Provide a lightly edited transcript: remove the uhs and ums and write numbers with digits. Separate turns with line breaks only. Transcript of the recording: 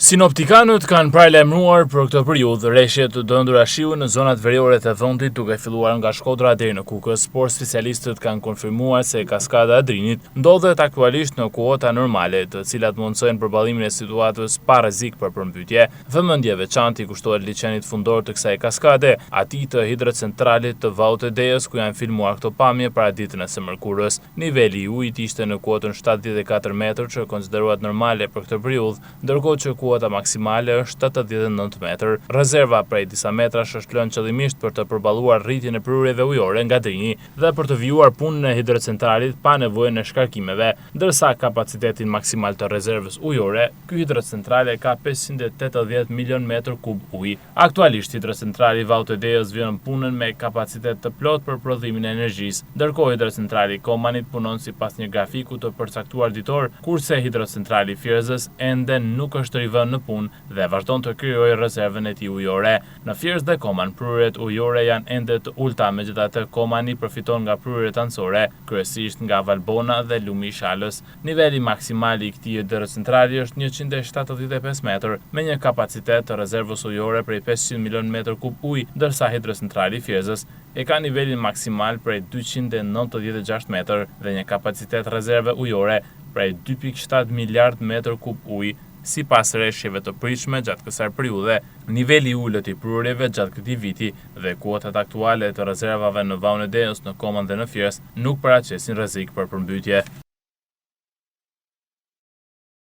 Sinoptikanët kanë paralajmëruar për këtë periudhë rreshje të ëndra shiu në zonat veriore të vendit, duke filluar nga Shkodra deri në Kukës, por specialistët kanë konfirmuar se kaskada e Drinit ndodhet aktualisht në kuota normale, të cilat mundsojnë përballimin e situatës pa rrezik për përmbytje. Vëmendje veçantë i kushtohet liçenit fundor të kësaj kaskade, atij të hidrocentralit të Vaut e Deos, ku janë filmuar këto pamje para ditën e së mërkurës. Niveli i ujit ishte në kuotën 74 metër, që konsiderohet normale për këtë periudhë, ndërkohë që kuota maksimale është 89 metër. Rezerva prej disa metrash është lënë qëllimisht për të përballuar rritjen e prurjeve ujore nga Drini dhe për të vijuar punën e hidrocentralit pa nevojën e shkarkimeve, ndërsa kapacitetin maksimal të rezervës ujore, ky hidrocentrale ka 580 milion metër kub ujë. Aktualisht hidrocentrali Vaut e Deos vjen punën me kapacitet të plot për prodhimin e energjisë, ndërkohë hidrocentrali Komanit punon sipas një grafiku të përcaktuar ditor, kurse hidrocentrali Fierzës ende nuk është rivënë në punë dhe vazhdon të krijojë rezervën e tij ujore. Në Fierzë dhe Koman prurjet ujore janë ende të ulta, megjithatë Komani përfiton nga prurjet anësore, kryesisht nga Valbona dhe Lumi i Shalës. Niveli maksimal i këtij hidrocentrali është 175 metër, me një kapacitet të rezervës ujore prej 500 milion metër kub ujë, ndërsa hidrocentrali Fierzës e ka nivelin maksimal prej 296 metër dhe një kapacitet rezerve ujore prej 2.7 miliard metër kub ujë. Sipas rreshjeve të pritshme gjatë kësaj periudhe, niveli i ulët i prurjeve gjatë këtij viti dhe kuotat aktuale të rezervave në Vaut e Deos, në Koman dhe në Fierzë nuk paraqesin rrezik për përmbytje.